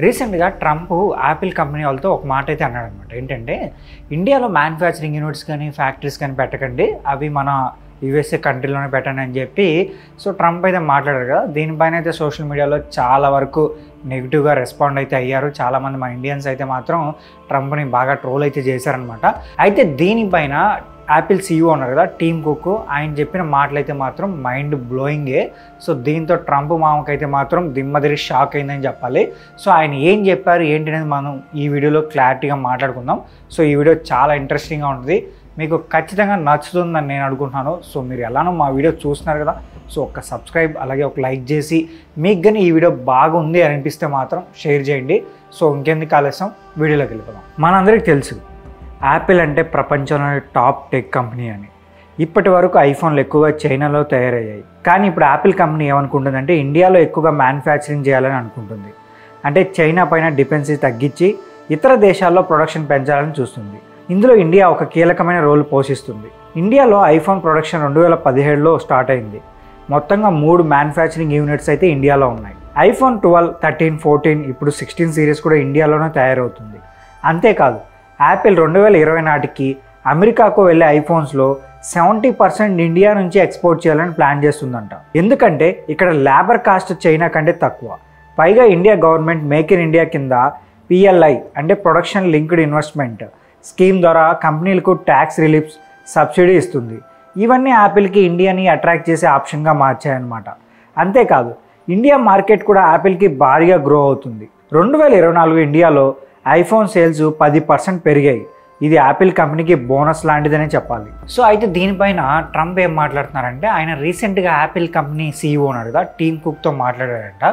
రీసెంట్‌గా Trump Apple company వాళ్ళతో ఒక మాట అయితే అన్నాడనమాట. ఏంటంటే, ఇండియాలో మ్యానుఫ్యాక్చరింగ్ యూనిట్స్ కానీ, ఫ్యాక్టరీస్ కానీ పెట్టకండి. అవి మన యూఎస్ఏ కంట్రీలోనే పెట్టండి అని చెప్పి ట్రంప్ అయితే మాట్లాడారు కదా. దీనిపైన అయితే సోషల్ మీడియాలో చాలా వరకు నెగిటివ్గా రెస్పాండ్ అయితే అయ్యారు. చాలామంది మన ఇండియన్స్ అయితే మాత్రం ట్రంప్ని బాగా ట్రోల్ అయితే చేశారనమాట. అయితే దీనిపైన యాపిల్ సీఈఓ ఉన్నారు కదా, టీమ్ కుక్, ఆయన చెప్పిన మాటలు అయితే మాత్రం మైండ్ బ్లోయింగే. దీంతో ట్రంప్ మామకైతే మాత్రం దిమ్మదిరి షాక్ అయిందని చెప్పాలి. ఆయన ఏం చెప్పారు ఏంటి అనేది మనం ఈ వీడియోలో క్లారిటీగా మాట్లాడుకుందాం. ఈ వీడియో చాలా ఇంట్రెస్టింగ్గా ఉంటుంది, మీకు ఖచ్చితంగా నచ్చుతుందని నేను అనుకుంటున్నాను. మీరు ఎలానో మా వీడియో చూస్తున్నారు కదా, ఒక సబ్స్క్రైబ్ అలాగే ఒక లైక్ చేసి మీకు కానీ ఈ వీడియో బాగుంది అని అనిపిస్తే మాత్రం షేర్ చేయండి. ఇంకెందుకు ఆలస్యం, వీడియోలోకి వెళ్ళిపోదాం. మనందరికీ తెలుసు యాపిల్ అంటే ప్రపంచంలోని టాప్ టెక్ కంపెనీ అని. ఇప్పటి వరకు ఐఫోన్లు ఎక్కువగా చైనాలో తయారయ్యాయి. కానీ ఇప్పుడు యాపిల్ కంపెనీ ఏమనుకుంటుందంటే ఇండియాలో ఎక్కువగా మ్యానుఫ్యాక్చరింగ్ చేయాలని అనుకుంటుంది. అంటే చైనా పైన డిపెండెన్సీ తగ్గించి ఇతర దేశాల్లో ప్రొడక్షన్ పెంచాలని చూస్తుంది. ఇందులో ఇండియా ఒక కీలకమైన రోల్ పోషిస్తుంది. ఇండియాలో ఐఫోన్ ప్రొడక్షన్ 2017లో స్టార్ట్ అయింది. మొత్తంగా 3 మ్యానుఫ్యాక్చరింగ్ యూనిట్స్ అయితే ఇండియాలో ఉన్నాయి. ఐఫోన్ 12, 13, 14 ఇప్పుడు 16 సిరీస్ కూడా ఇండియాలోనే తయారవుతుంది. అంతేకాదు యాపిల్ 2020 నాటికి అమెరికాకు వెళ్ళే ఐఫోన్స్లో 70% ఇండియా నుంచి ఎక్స్పోర్ట్ చేయాలని ప్లాన్ చేస్తుందంట. ఎందుకంటే ఇక్కడ లేబర్ కాస్ట్ చైనా కంటే తక్కువ. పైగా India government make in India కింద PLI అంటే ప్రొడక్షన్ లింక్డ్ ఇన్వెస్ట్మెంట్ స్కీమ్ ద్వారా కంపెనీలకు ట్యాక్స్ రిలీఫ్స్, సబ్సిడీ ఇస్తుంది. ఇవన్నీ యాపిల్కి ఇండియాని అట్రాక్ట్ చేసే ఆప్షన్గా మార్చాయన్నమాట. అంతేకాదు ఇండియా మార్కెట్ కూడా యాపిల్కి భారీగా గ్రో అవుతుంది. 2024 ఇండియాలో ఐఫోన్ సేల్స్ 10% పెరిగాయి. ఇది యాపిల్ కంపెనీకి బోనస్ లాంటిదనే చెప్పాలి. అయితే దీనిపైన ట్రంప్ ఏం మాట్లాడుతున్నారంటే, ఆయన రీసెంట్గా యాపిల్ కంపెనీ సీఈఓ ఉన్నారు కదా, టీమ్ కుక్తో మాట్లాడారంట.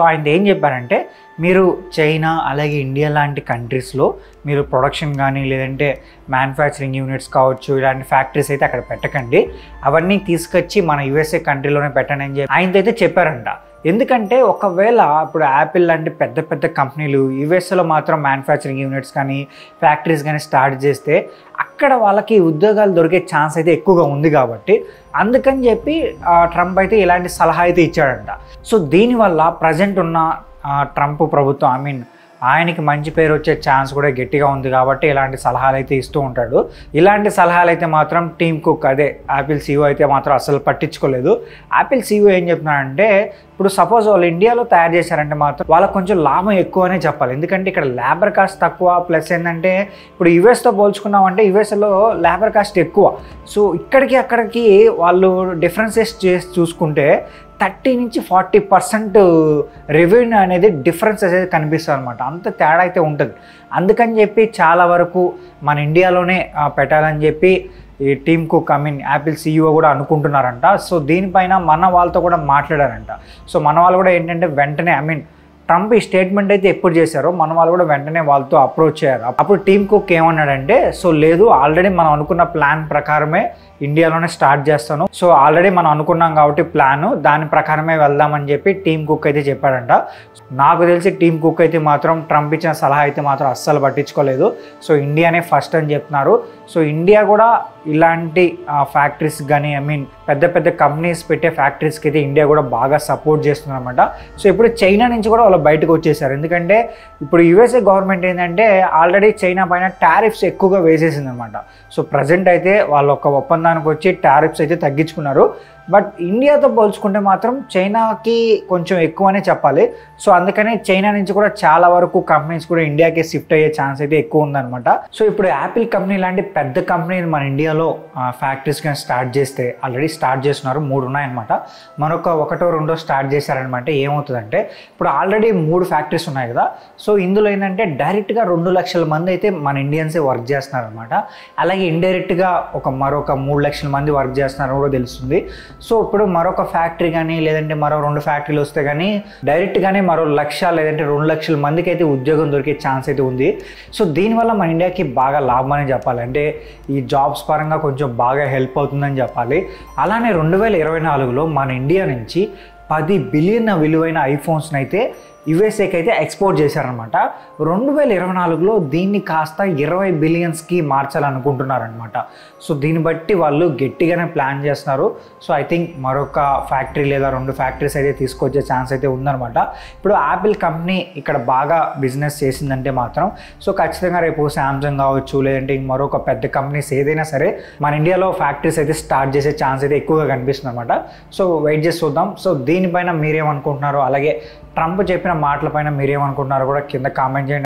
ఆయన ఏం చెప్పారంటే, మీరు చైనా అలాగే ఇండియా లాంటి కంట్రీస్లో మీరు ప్రొడక్షన్ కానీ లేదంటే మ్యానుఫ్యాక్చరింగ్ యూనిట్స్ కావచ్చు, ఇలాంటి ఫ్యాక్టరీస్ అయితే అక్కడ పెట్టకండి, అవన్నీ తీసుకొచ్చి మన యూఎస్ఏ కంట్రీలోనే పెట్టండి అని చెప్పి ఆయనతో అయితే చెప్పారంట. ఎందుకంటే ఒకవేళ ఇప్పుడు యాపిల్ లాంటి పెద్ద పెద్ద కంపెనీలు యూఎస్ఏలో మాత్రం మ్యానుఫ్యాక్చరింగ్ యూనిట్స్ కానీ ఫ్యాక్టరీస్ కానీ స్టార్ట్ చేస్తే అక్కడ వాళ్ళకి ఉద్యోగాలు దొరికే ఛాన్స్ అయితే ఎక్కువగా ఉంది కాబట్టి అందుకని చెప్పి ట్రంప్ అయితే ఇలాంటి సలహా అయితే ఇచ్చాడంట. దీనివల్ల ప్రజెంట్ ఉన్న ట్రంప్ ప్రభుత్వం ఆయనకి మంచి పేరు వచ్చే ఛాన్స్ కూడా గట్టిగా ఉంది కాబట్టి ఇలాంటి సలహాలు అయితే ఇస్తూ ఉంటాడు. ఇలాంటి సలహాలు అయితే మాత్రం టీమ్ కుక్ అదే యాపిల్ సీఈఓ అయితే మాత్రం అసలు పట్టించుకోలేదు. యాపిల్ సీఈఓ ఏం చెప్తున్నాడంటే, ఇప్పుడు సపోజ్ వాళ్ళు ఇండియాలో తయారు చేశారంటే మాత్రం వాళ్ళకి కొంచెం లాభం ఎక్కువనే చెప్పాలి. ఎందుకంటే ఇక్కడ లేబర్ కాస్ట్ తక్కువ, ప్లస్ ఏంటంటే ఇప్పుడు యుఎస్తో పోల్చుకున్నామంటే యుఎస్లో లేబర్ కాస్ట్ ఎక్కువ. ఇక్కడికి అక్కడికి వాళ్ళు డిఫరెన్సెస్ చేసి చూసుకుంటే 30 నుంచి 40% రెవెన్యూ అనేది డిఫరెన్స్ అనేది కనిపిస్తుంది అనమాట. అంత తేడా అయితే ఉంటుంది. అందుకని చెప్పి చాలా వరకు మన ఇండియాలోనే పెట్టాలని చెప్పి ఈ టీమ్ కుక్ యాపిల్ సీఈఓ కూడా అనుకుంటున్నారంట. దీనిపైన మన వాళ్ళతో కూడా మాట్లాడారంట. మన వాళ్ళు కూడా ఏంటంటే వెంటనే ట్రంప్ ఈ స్టేట్మెంట్ అయితే ఎప్పుడు చేశారో మన వాళ్ళు కూడా వెంటనే వాళ్ళతో అప్రోచ్ అయ్యారు. అప్పుడు టీమ్ కుక్ ఏమన్నాడంటే, లేదు ఆల్రెడీ మనం అనుకున్న ప్లాన్ ప్రకారమే ఇండియాలోనే స్టార్ట్ చేస్తాను. ఆల్రెడీ మనం అనుకున్నాం కాబట్టి ప్లాన్ దాని ప్రకారమే వెళ్దామని చెప్పి టీమ్ కుక్ అయితే చెప్పాడంట. నాకు తెలిసి టీమ్ కుక్ అయితే మాత్రం ట్రంప్ ఇచ్చిన సలహా అయితే మాత్రం అస్సలు పట్టించుకోలేదు. ఇండియానే ఫస్ట్ అని చెప్తున్నారు. ఇండియా కూడా ఇలాంటి ఫ్యాక్టరీస్ కానీ పెద్ద పెద్ద కంపెనీస్ పెట్టే ఫ్యాక్టరీస్కి అయితే ఇండియా కూడా బాగా సపోర్ట్ చేస్తుంది అనమాట. ఇప్పుడు చైనా నుంచి కూడా వాళ్ళు బయటకు వచ్చేసారు. ఎందుకంటే ఇప్పుడు యుఎస్ఏ గవర్నమెంట్ ఏంటంటే ఆల్రెడీ చైనా పైన టారిఫ్స్ ఎక్కువగా వేసేసింది అనమాట. ప్రజెంట్ అయితే వాళ్ళు ఒక ఒప్పందానికి వచ్చి టారిఫ్స్ అయితే తగ్గించుకున్నారు. బట్ ఇండియాతో పోల్చుకుంటే మాత్రం చైనాకి కొంచెం ఎక్కువనే చెప్పాలి. అందుకనే చైనా నుంచి కూడా చాలా వరకు కంపెనీస్ కూడా ఇండియాకి షిఫ్ట్ అయ్యే ఛాన్స్ అయితే ఎక్కువ ఉందన్నమాట. ఇప్పుడు యాపిల్ కంపెనీ లాంటి పెద్ద కంపెనీలు మన ఇండియాలో ఫ్యాక్టరీస్ కానీ స్టార్ట్ చేస్తే ఆల్రెడీ స్టార్ట్ చేస్తున్నారు, 3 ఉన్నాయన్నమాట. మరొక 1, 2 స్టార్ట్ చేశారనమాట. ఏమవుతుందంటే ఇప్పుడు ఆల్రెడీ 3 ఫ్యాక్టరీస్ ఉన్నాయి కదా. ఇందులో ఏంటంటే డైరెక్ట్గా 2 లక్షల మంది అయితే మన ఇండియన్సే వర్క్ చేస్తున్నారు అనమాట. అలాగే ఇండైరెక్ట్గా మరొక 3 లక్షల మంది వర్క్ చేస్తున్నారని కూడా తెలుస్తుంది. ఇప్పుడు మరొక ఫ్యాక్టరీ కానీ లేదంటే మరో 2 ఫ్యాక్టరీలు వస్తే కానీ డైరెక్ట్గానే మరో 1,00,000 లేదంటే 2 లక్షల మందికి అయితే ఉద్యోగం దొరికే ఛాన్స్ అయితే ఉంది. దీనివల్ల మన ఇండియాకి బాగా లాభం అని చెప్పాలి. అంటే ఈ జాబ్స్ పరంగా కొంచెం బాగా హెల్ప్ అవుతుందని చెప్పాలి. అలానే 2024లో మన ఇండియా నుంచి 10 బిలియన్ విలువైన ఐఫోన్స్ని అయితే యుఎస్ఏకి అయితే ఎక్స్పోర్ట్ చేశారనమాట. 2024లో దీన్ని కాస్త 20 బిలియన్స్కి మార్చాలనుకుంటున్నారనమాట. సో దీన్ని బట్టి వాళ్ళు గట్టిగానే ప్లాన్ చేస్తున్నారు. సో ఐ థింక్ మరొక ఫ్యాక్టరీ లేదా 2 ఫ్యాక్టరీస్ అయితే తీసుకొచ్చే ఛాన్స్ అయితే ఉందన్నమాట. ఇప్పుడు యాపిల్ కంపెనీ ఇక్కడ బాగా బిజినెస్ చేసిందంటే మాత్రం సో ఖచ్చితంగా రేపు శాంసంగ్ కావచ్చు, లేదంటే మరొక పెద్ద కంపెనీస్ ఏదైనా సరే మన ఇండియాలో ఫ్యాక్టరీస్ అయితే స్టార్ట్ చేసే ఛాన్స్ అయితే ఎక్కువగా కనిపిస్తుంది అనమాట. సో వెయిట్ చేసి చూద్దాం. సో దీనిపైన మీరేమనుకుంటున్నారో, అలాగే ట్రంప్ చెప్పిన మాటలపైన మీరేమనుకుంటున్నారో కూడా కింద కామెంట్ చేయండి.